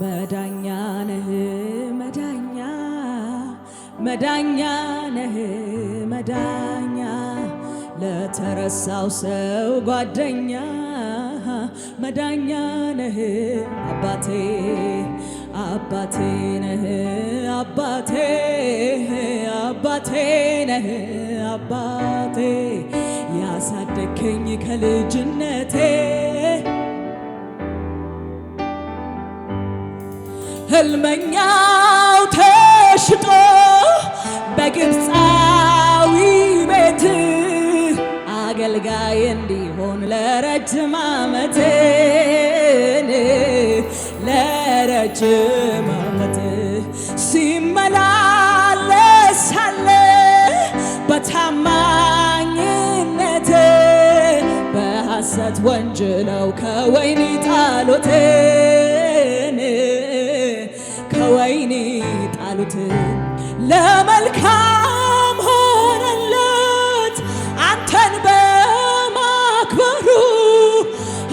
መዳኛ ነህ መዳኛ መዳኛ ነህ መዳኛ ለተረሳው ሰው ጓደኛ መዳኛ ነህ አባቴ አባቴ ነህ አባቴ አባቴ ነህ አባቴ ያሳደከኝ ከልጅነቴ ህልመኛው ተሽጦ በግብፃዊ ቤት አገልጋይ እንዲሆን ለረጅም ዓመት ሲመላለስ ሳለ በታማኝነት በሐሰት ወንጅለው ከወህኒ ጣሉት ከወህኒ ጣሉት ለመልካም ሆነለት አንተን በማክበሩ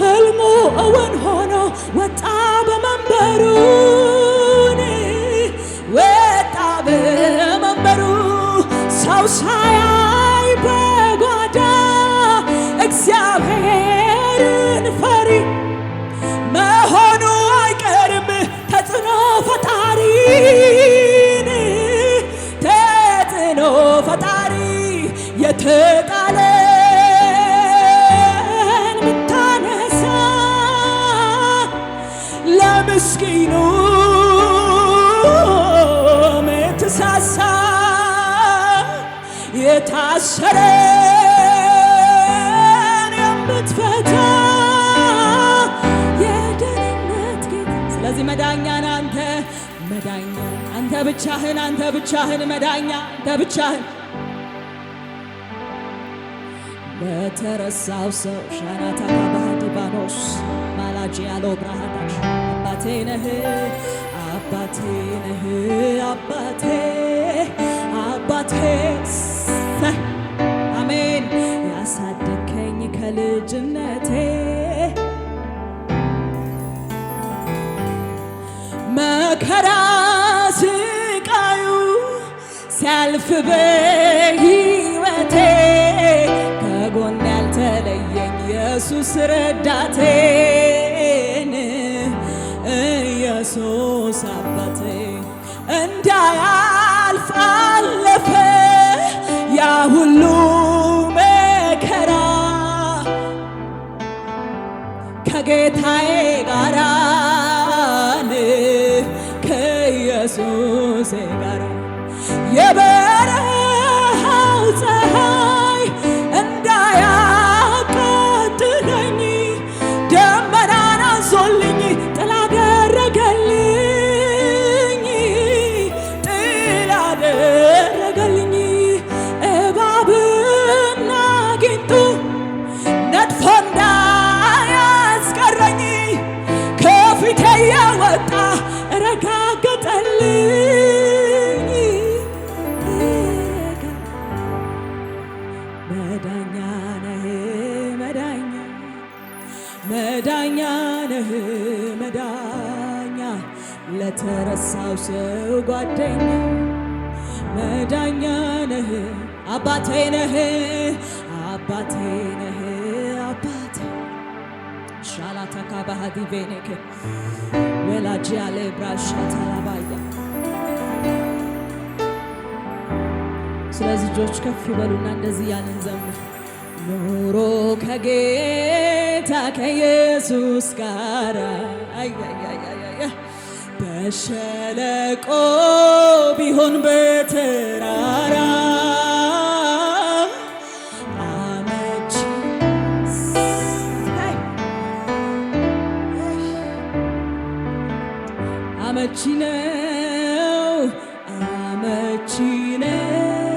ህልሙ እውን ሆኖ ወጣ በመንበሩ ሰው ሳያይ በጓዳ እግዚአብሔርን ፈሪ መሆኑ አይቀርም ተጽዕኖ ፈጣሪ የተጣለን ምታነሳ ለምስኪኑ ምትሳሳ የታሰረን የምትፈታ የደህንነት ጌታ። ስለዚህ መዳኛን አንተ መዳኛ አንተ ብቻህን መዳኛ አንተ ብቻህን ለተረሳው ሰው ሻናታ ባህዲባኖስ ማላጂ ያለው ብርሃናሽ አባቴ ነህ አባቴ ነህ አባቴ አባቴ አሜን ያሳደከኝ ከልጅነቴ መከራ ስቃዩ ሲያልፍ በሕይወቴ ከጎን ያልተለየኝ ኢየሱስ ረዳቴ ኢየሱስ አባቴ እንዳያልፍ አለፈ ያ ሁሉ መከራ ከጌታዬ ጋር ከኢየሱስ ጋር የበረሃው ፀሐይ እንዳያቃጥለኝ ደመናን አንሶልኝ ጥላ አደረገልኝ እባብና ጊንጡ ነድፎ እንዳያስቀረኝ ከፊቴ ያወጣ ረጋገጠልኝ መዳኛ ነህ መዳኛ መዳኛ ነህ መዳኛ ለተረሳው ሰው ጓደኛ መዳኛ ነህ አባቴ ነህ አባቴ ነህ አባቴ ሻላታካ ባህዲ ቬኔክ ወላጅ ያለ ብራሻታ ላባያ ስለዚህ እጆች ከፍ ይበሉና እንደዚህ ያለን ዘምር ኑሮ ከጌታ ከኢየሱስ ጋር በሸለቆ ቢሆን በተራራ አመቺ ነው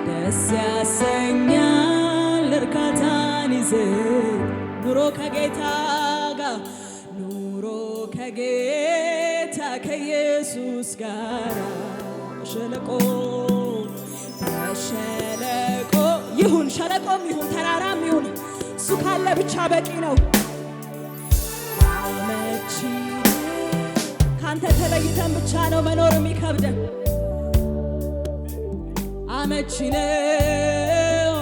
ደስ ያሰኛል እርካታን ይዘ ኑሮ ከጌታ ጋር ኑሮ ከጌታ ከኢየሱስ ጋር ሸለቆ ይሁን ሸለቆም ይሁን ተራራም ይሁን እሱ ካለ ብቻ በቂ ነው። ካንተ ተለይተን ብቻ ነው መኖር የሚከብደን። አመቺ ነው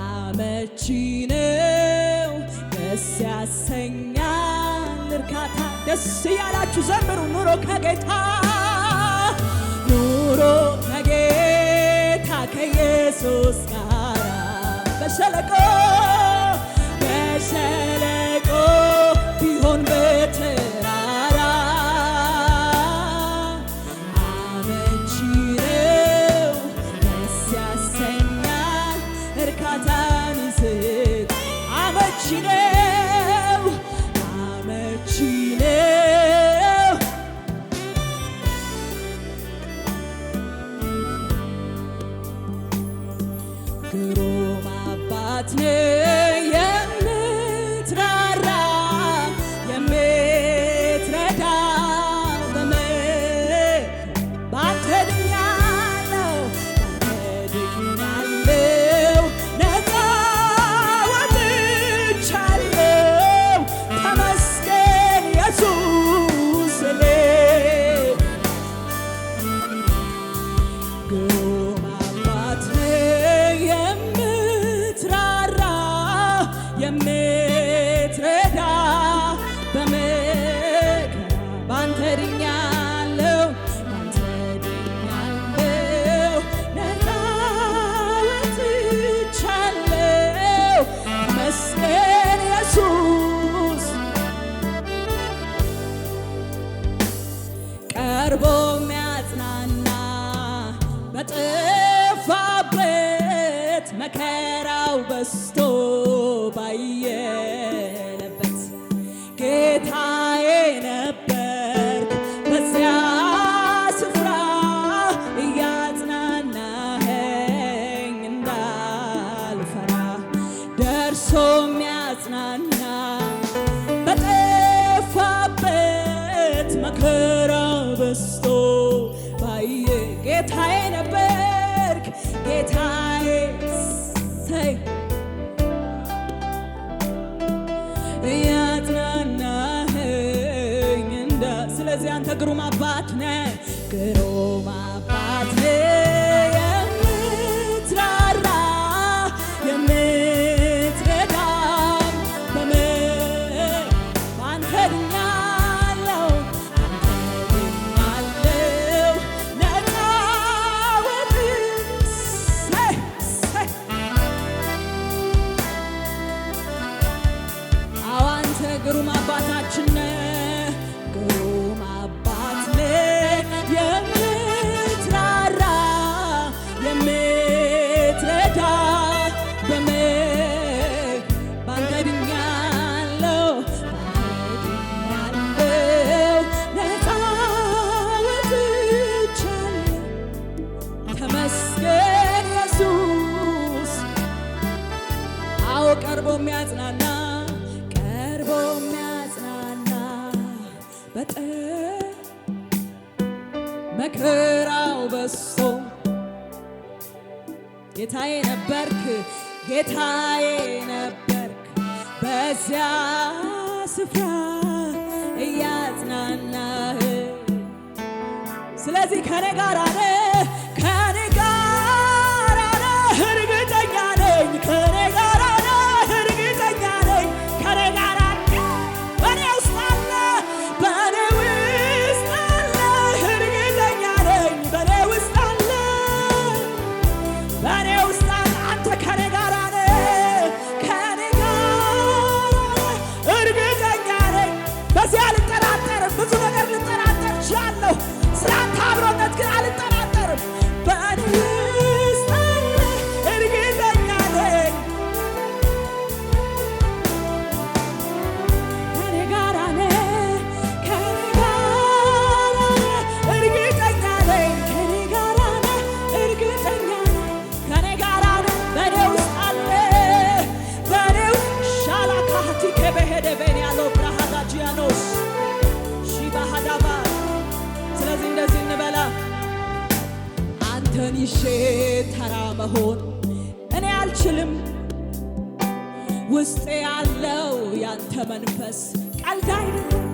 አመቺ ነው ደስ ያሰኛል እርካታ። ደስ ያላችሁ ዘምሩ። ኑሮ ከጌታ ከኢየሱስ ጋር በሸለቆ ቢሆን በተራራ አመቺ ነው ደስ ያሰኛል እርካታን ይሰጥ። አመቺ ነው አመቺ ነው ግሩም አባት ነው የምትራራ የምትረዳ ባንተ ድኛለሁ ነፃ ወጥቻለሁ ተመስገን ኢየሱስ ግሩም አባት የምትራራ የምትረዳ በመከራ ባንተ ድኛለሁ ነፃ ወጥቻለሁ ተመስገን ኢየሱስ። ቀርቦ የሚያጽናና በጠፋበት መከራው በስቶ ባየለበት ጌታዬ ነበርክ በዚያ ስፍራ እያጽናናኸኝ እንዳልፈራ ደርሶ የሚያጽናና በጠፋበት መከራው በስቶ ባየ ጌታዬ ነበርክ ጌታዬ እያጽናናኸኝ ስለዚህ አንተ ግሩም አባት ነህ ግሩም አባት ነህ የምትራራ የምትረዳ በአንተ ድኛለሁ ነፃ አንተ ግሩም አባታችን ነህ ግሩም አባት ነህ የምትራራ የምትረዳ ባንተ ድኛለሁ ነፃ ወጥቻለሁ ተመስገን ኢየሱስ። አዎ ቀርቦ የሚያጽናና መከራው በዝቶ ጌታዬ ነበርክ በዚያ ስፍራ እያጽናናህ ስለዚህ ከኔ ጋር ነህ እርግጠኛ ነኝ ከኔ ጋር ነህ እርግጠኛ ነኝ ከኔ ጋር በኔ ውስጥ አለ በኔ ውስጥ አለ እርግጠኛ ነኝ በኔ ውስጥ አለ በኔ ውስጥ አለ አንተ ከኔ ጋር ነህ እርግጠኛ ነኝ በዚህ አልጠራጠርም ብዙ ነገር ልጠራጠር እችላለሁ ስላንተ አብሮነት ግን አልጠራጠርም በኔ ውስጥ አለ እርግጠኛ ነኝ ከኔ ጋር ነህ እርግጠኛ ነኝ ከኔ ጋር ነህ እርግጠኛ ነኝ ከኔ ጋር ነህ በኔ ውስጥ አለ በኔ ሻላካቲ ከበሄደ በኔ ያለው ብራሃዳጂያኖስ ሺባሃዳባ ስለዚህ እንደዚህ እንበላ አንተን ይዤ ተራ መሆን እኔ አልችልም ውስጤ ያለው ያንተ መንፈስ ቀልድ አይደለም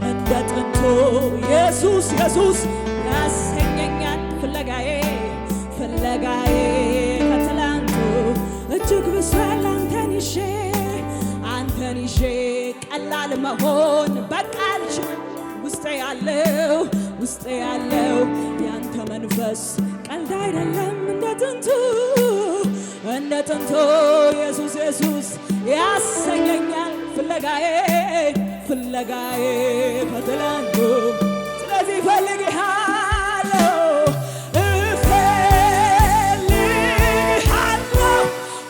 እንደ ጥንቱ ኢየሱስ ኢየሱስ ያሰኘኛል ፍለጋዬ ፍለጋዬ ከትላንቱ እጅግ ብሷል አንተን ይዤ ቀላል መሆን በቃ አልችልም ውስጤ ያለው ያንተ መንፈስ ቀልድ አይደለም እንደ ጥንቱ ኢየሱስ ኢየሱስ ያሰኘኛል ፍለጋዬ ከትላንቱ ስለዚህ እፈልግሃለሁ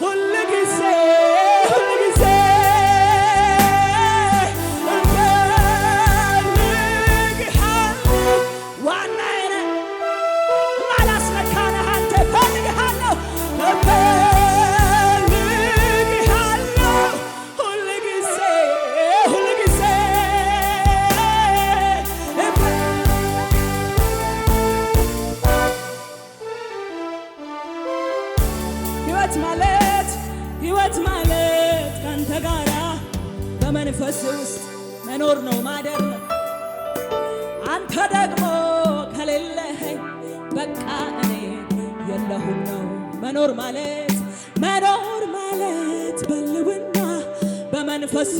ሁልጊዜ ሕይወት ማለት ካንተ ጋራ በመንፈስ ውስጥ መኖር ነው ማደር ነው። አንተ ደግሞ ከሌለኸኝ በቃ እኔ የለሁም ነው። መኖር ማለት በልውና በመንፈስ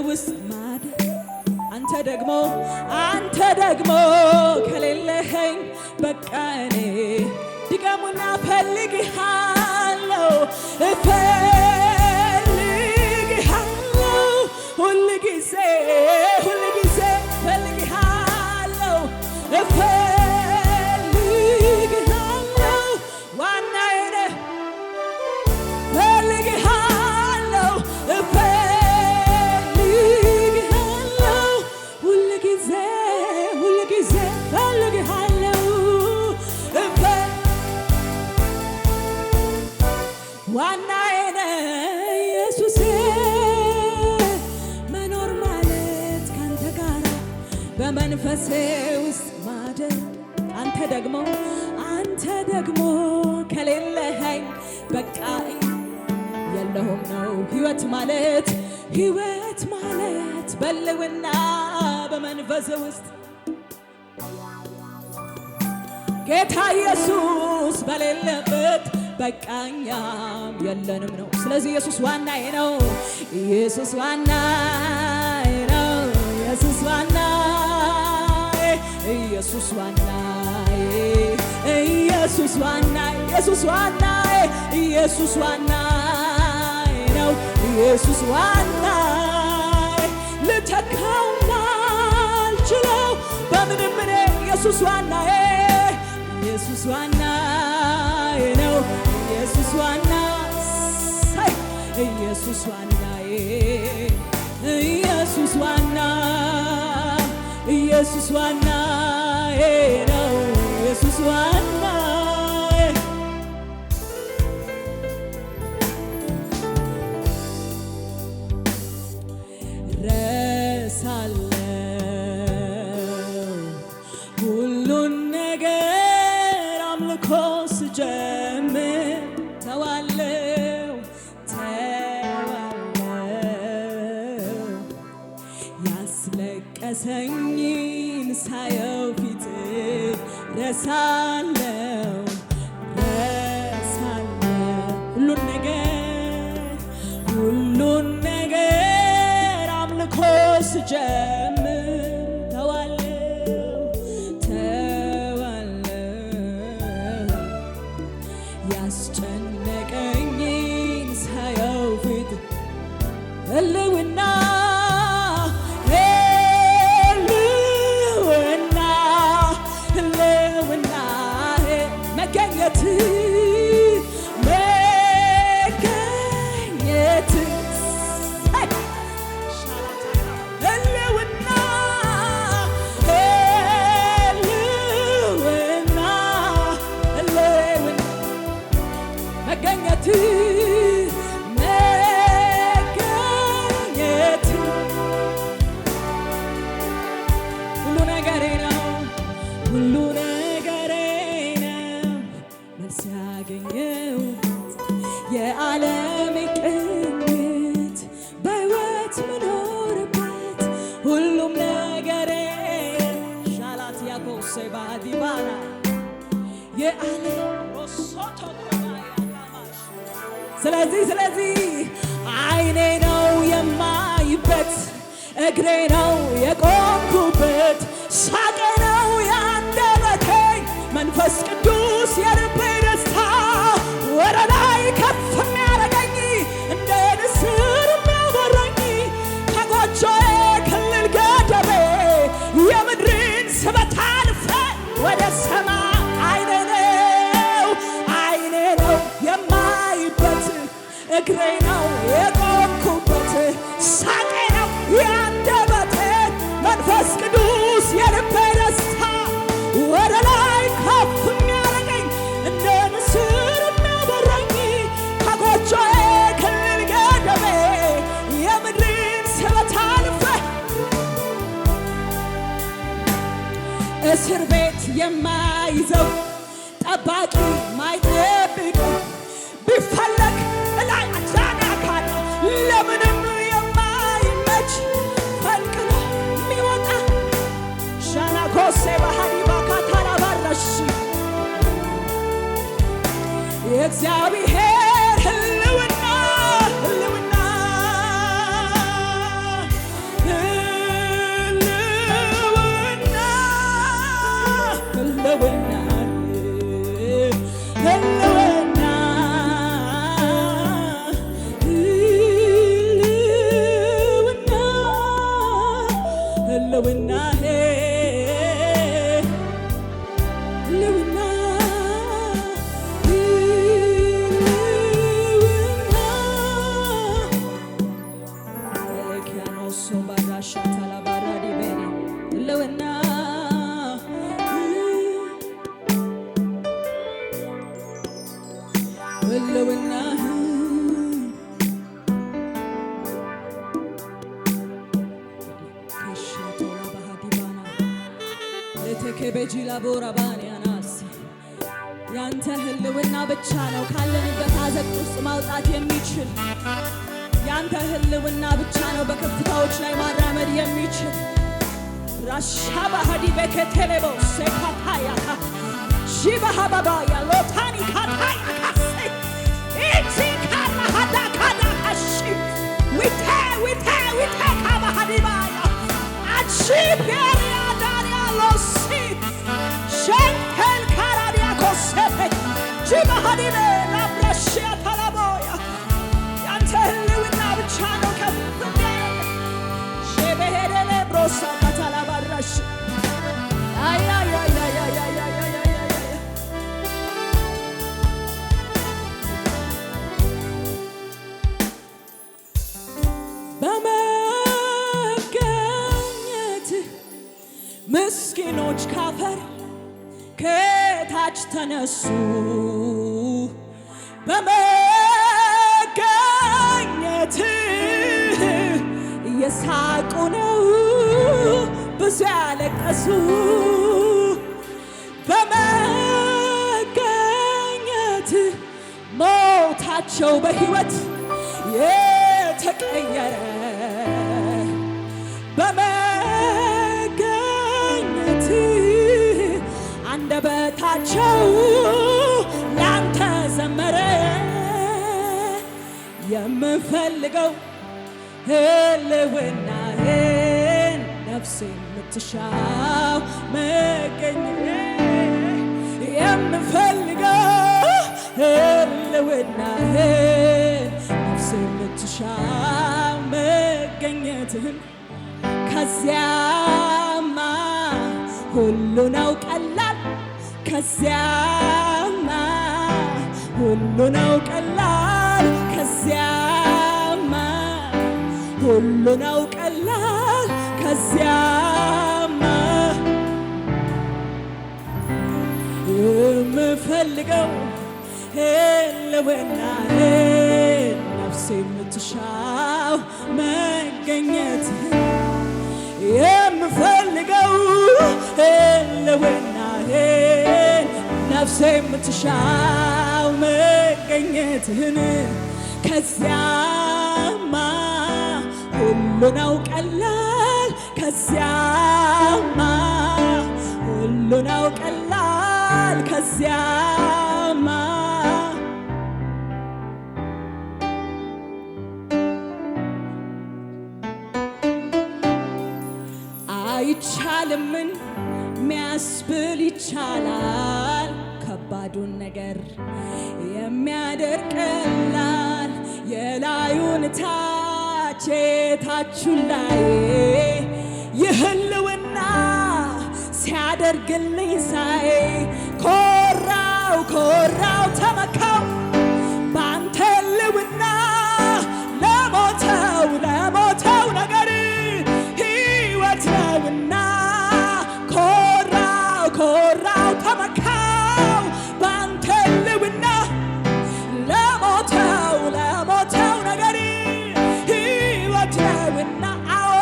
ውስጥ ማደር አንተ ደግሞ ከሌለኸኝ በቃ እኔ ድገሙና እፈልግሃለሁ ሁልጊዜ እፈልግሃለሁ ዋናዬ ነህ እፈልግሃለሁ ሁልጊዜ እፈልግሃለሁ ዋናዬ ነህ ኢየሱሴ መኖር ማለት ካንተ ጋር በመንፈሴ ውስጥ ማደር አንተ ደግሞ ከሌለኸኝ በቃ የለሁም ነው። ሕይወት ማለት በልውና በመንፈሴ ውስጥ ጌታ ኢየሱስ በሌለበት በቃኛም የለንም ነው። ስለዚህ ኢየሱስ ዋናዬ ነው። ኢየሱስ ዋናዬ ነው። ኢየሱስ ዋናዬ ልተካው ማልችለው በምንም እኔ ኢየሱስ ዋናዬ ነው። ኢየሱስ ዋናዬ ነው። ኢየሱስ ዋናዬ ረሳለው ሁሉን ነገር አምልኮ ስጀምር ተዋለው ያስለቀሰኝን ሳየው ፊት ረሳለው ሁሉን ነገር አምልኮ ስጀምር ተዋለው ያስጨነቀኝን ሳየው ፊት ህልውና መገኘት የዓለም ቅኝት በሕይወት ምኖርበት ሁሉም ነገሬ የዓለም ስለዚህ ዓይኔ ነው የማይበት እግሬ ነው የቆምኩበት ሳቄ ነው ያንደበቴ መንፈስ ቅዱስ የልቤ ደስታ ወደ ላይ ከፍ የሚያደርገኝ እንደ ንስር የሚያበረኝ ከጎጆዬ ክልል ገደቤ የምድርን ስበት አልፌ ወደ ሰማይ ዓይኔ ነው የማይበት እግሬ ነው የቆምኩበት ሳቄ ነው ያንደበቴ መንፈስ ቅዱስ የልቤ ደስታ ወደ ላይ ከፍ የሚያደርገኝ እንደ ንስር የሚያበረኝ ከጎጆዬ ክልል ገደቤ የምድርን ስበት አልፌ እስር ቤት የማይዘው ጠባቂ ማይጠብቀው ቢፈለግ ላይ አዳና ካለ ለምንም የማይመች ፈልቅሎ የሚወጣ ሻናኮሴ ባህዲባ ካታላ ባረሽ የእግዚአብሔር ህልውና ያንተ ህልውና ብቻ ነው ካለንበት አዘቅት ውስጥ ማውጣት የሚችል ያንተ ህልውና ብቻ ነው በከፍታዎች ላይ ማራመድ የሚችል ራሻባ ሀዲ በከተለቦ ሰካታያካ ሺባሃባባ ያሎታኒ ካታያካ ኢቲ ካራ ሀዳ ካዳ ካሺ ዊቴ ካባሃዲባያ አቺ ፔሪያ ዳሪያ ሎሲ ሸንከል ካራዲያ ኮሰፈ ጂባሃዲቤ ላብራሽያ ታላቦያ ያንተ ህልውና ብቻ ነው ከፍታ ሸበሄደለ ብሮሳ ካታላባራሽ በመገኘት ምስኪኖች ካፈር ከታች ተነሱ በመገኘት እየሳቁ ነው ብዙ ያለቀሱ በመገኘት ሞታቸው በሕይወት የተቀየረ በመገኘት አንደበታቸው ላንተ ዘመረ የምፈልገው ህልውናህን ነፍሴ የምትሻው መገኘት የምፈልገው ህልውናህን ነፍሴ የምትሻው መገኘትህን ከዚያማ ሁሉ ነው ቀላል ከዚያማ ሁሉ ነው ቀላል ከዚያማ ሁሉ ነው ቀላል ከዚያማ የምፈልገው ህልውናህን ነፍሴ የምትሻው መገኘትህን የምፈልገው ህልውናህን ነፍሴ የምትሻው መገኘትህን ከዚያማ ሁሉ ነው ቀላል ከዚያማ ሁሉ ነው ቀላል ከዚያማ አይቻልምን ሚያስብል ይቻላል። ከባዱን ነገር የሚያደርግ ቀላል የላዩን ታች የታቹን ላይ የህልውና ሲያደርግልኝ ሳይ ኮራው ኮራው ተመካው ባንተ ህልውና ለሞተው ለሞተው ነገር ሕይወት ነውና ኮራው ኮራው ተመካው ባንተ ህልውና ለሞተው ለሞተው ነገር ሕይወት ነውና አዎ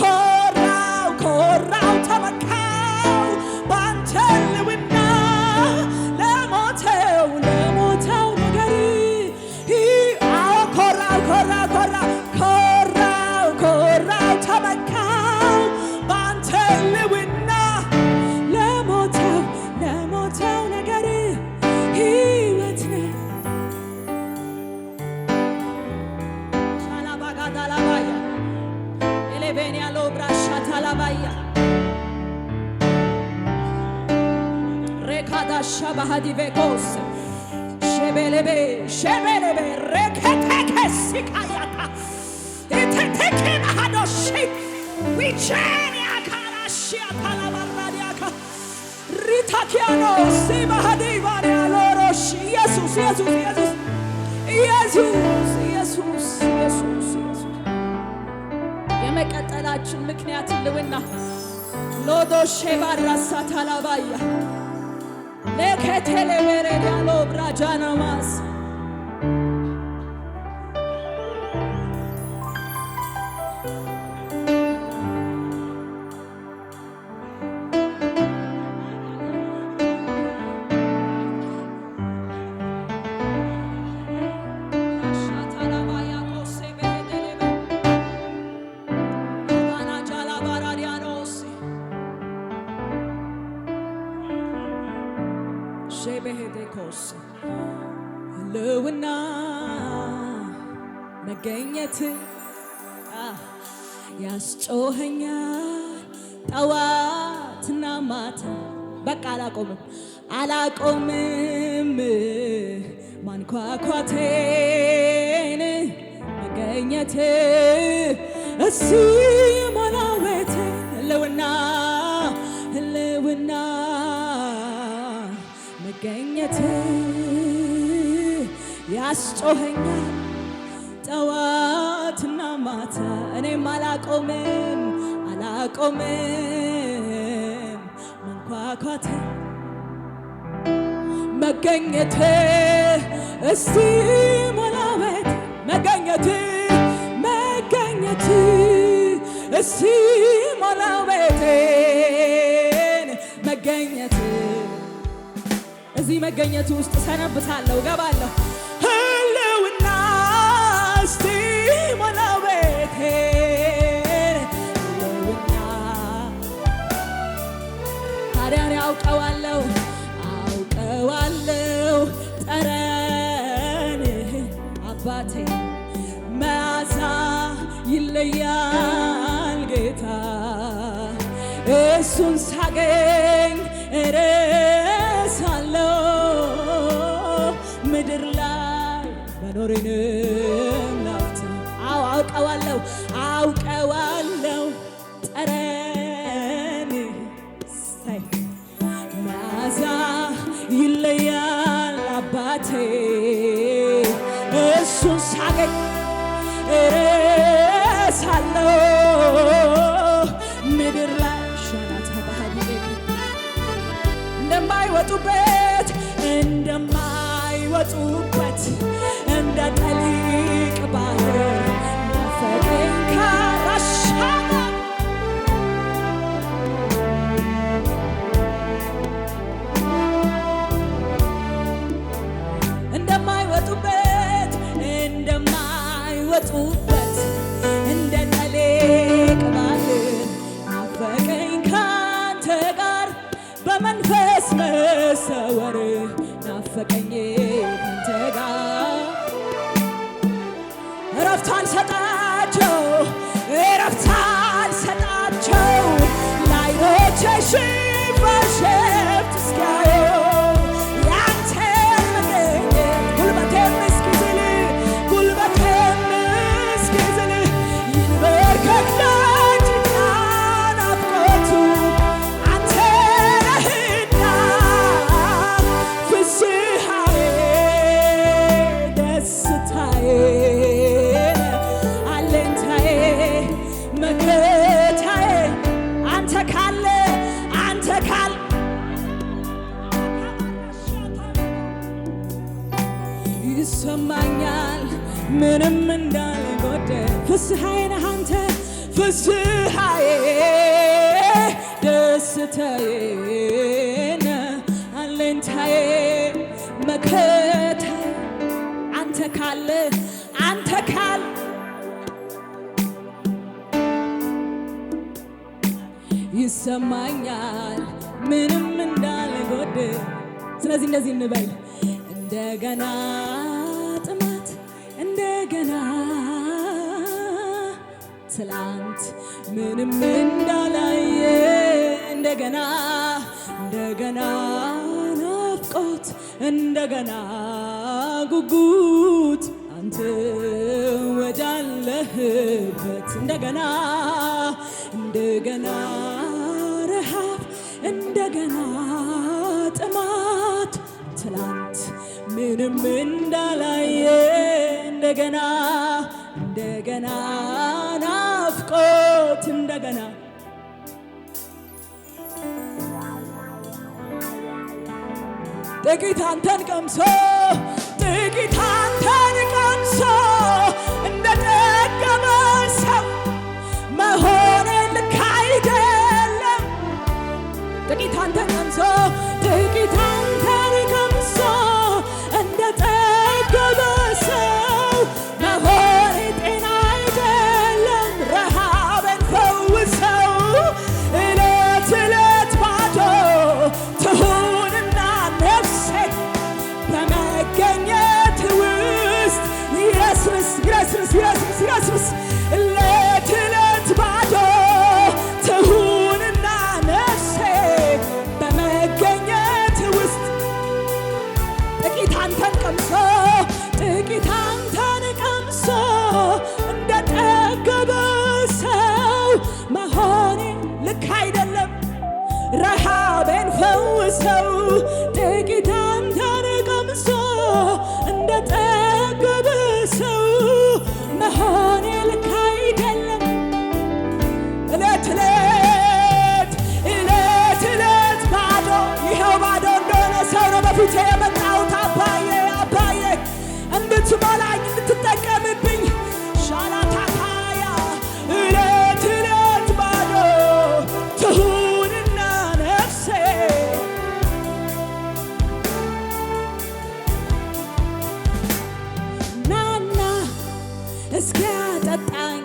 ኮራው ኮራው ተመካው ባንተ ህልውና ለሞተው ለሞተው ነገር አዎ ኮራው ኮራው ኮራው ኮራው ኮራው ተመካው ባንተ ህልውና ለሞተው ለሞተው ነገር ሕይወት ነው። ሻላባጋዳላባያ ኤሌቬንያ ሎብራሻታላባያ ሬካዳሻ ባሃዲቬኮስ ሸቤሌቤ ሸቤሌቤ ሬከቴከሲካያታ ኢቴቴኬናሃዶሺ ዊቼንያ ካራሺያ ታላባራዲያካ ሪታኪያኖስ ባሃዲቫሪያ ሎሮሽ ኢየሱስ ኢየሱስ ኢየሱስ ኢየሱስ ኢየሱስ ኢየሱስ ኢየሱስ የመቀጠላችን ምክንያት ህልውና ሎዶሼ ባራሳ ታላባያ ለከቴሌቬሬዲያሎ ብራጃናማስ ሸቤሄዴኮስ ህልውና መገኘት ያስጮኸኛል ጠዋትና ማታ። በቃ አላቆምም ማንኳኳቴን መገኘት ሲሞላ ቤቴ ህልውና ህልውና መገኘት ያስጮኸኛል ጠዋትና ማታ። እኔም አላቆምም መንኳኳት መገኘት እስቲ ሞላ ቤት መገኘት እስቲ ሞላ ቤቴን መገኘት እዚህ መገኘቱ ውስጥ ሰነብታለሁ ገባለሁ ህልውና እስቲ ሞላ ቤቴን ህልውና ታዲያ እኔ አውቀዋለሁ ጠረንህ አባቴ መዓዛ ይለያል ጌታ እሱን ሳገኝ እረሳለሁ ምድር ላይ መኖሬንም ላፍታ። አውቀዋለሁ ጠረንህ መዓዛ ይለያል አባቴ እሱን ሳገኝ እረሳለሁ ምድር ላይ ሻናታ ባህል እንደማይወጡበት እንደ ጠሊቅ ባህር ናፈቀኝ ካራሻና እንደማይወጡበት እንደ ጠሊቅ ባህር ናፈቀኝ ካንተ ጋር በመንፈስ መሰወር ናፈቀኝ ካንተ ጋር እረፍት አልሰጣቸው እረፍት አልሰጣቸው ለዓይኖቼ ሽፋሽፍት እስኪያዩ ያንተን መገኘት ጉልበቴም እስኪዝል ይንበርከክ ደጅና ናፍቆቱ አንተ ነህና ፍስሐዬ ደስታዬ አለኝታዬ መከታዬ አንተ ካለ ይሰማኛል ምንም እንዳልጎደል ፍስሐዬ ነህ አንተ ፍስሐዬ ደስታዬ ነህ አለኝታዬ መከታዬ አንተ ካለ ይሰማኛል ምንም እንዳልጎደል። ስለዚህ እንደዚህ እንበል እንደገና ጥማት እንደገና ትላንት ምንም እንዳላየ እንደገና ናፍቆት እንደገና ጉጉት አንተ ወዳለህበት እንደገና ረሃብ እንደገና ጥማት ትላንት ምንም እንዳላየ እንደገና ናፍቆት እንደገና ጥቂት አንተን ቀምሶ እንደጠገበ ሰው መሆኔ ልክ አይደለም። ጥቂት አንተን ቀምሶ እንደጠገበ ሰው መሆኔ ጤና አይደለም። ረሃብን ፈውሰው ዕለት ባዶ ትሁንና ነፍሴ በመገኘት ውስጥ ይረስርስ ዕለት ባዶ ትሁንና ነፍሴ በመገኘት ውስጥ ጥቂት አንተን ቀምሶ እንደጠገበ ሰው መሆኔ ልክ አይደለም። ረሃቤን ፈውሰው ጥቂት አንተን ቀምሶ እንደጠገበ ሰው መሆኔ ልክ አይደለም። ዕለት ባዶ ይኸው ባዶ እንደሆነ ሰው ነው በፊቴ የመጣሁት። አባዬ እንድትሞላኝ እንድትጠቀምብኝ ሻላታካያ ዕለት ባዶ ትሁንና ነፍሴ ናና እስኪያጠጣኝ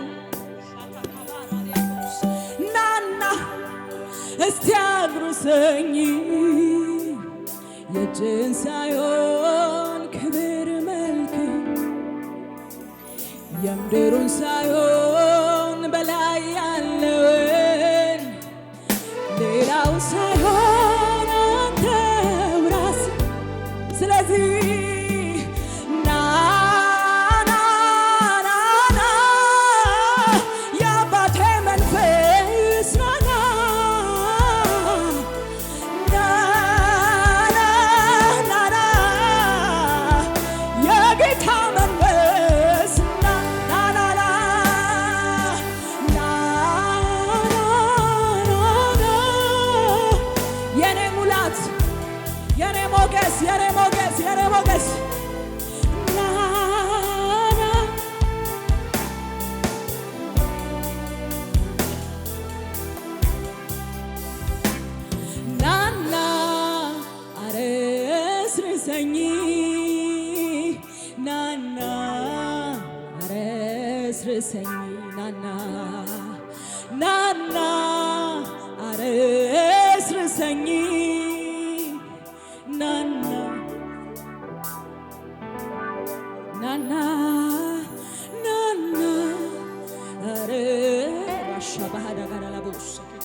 ናና እስቲ አጉርሰኝ የእጅን ሳይሆን ክብር መልክ የምድሩን ሳይሆን በላይ ያለውን ሌላው ሳይሆን አንተው ራስህ። ስለዚህ የአባቴ መንፈስ ናና የጌታ መንፈስ የኔ ሙላት የኔ ሞገስ ናና አረስርሰኝ ናና አረስርሰኝ ናና አረስርሰኝ ናና ይጽናናል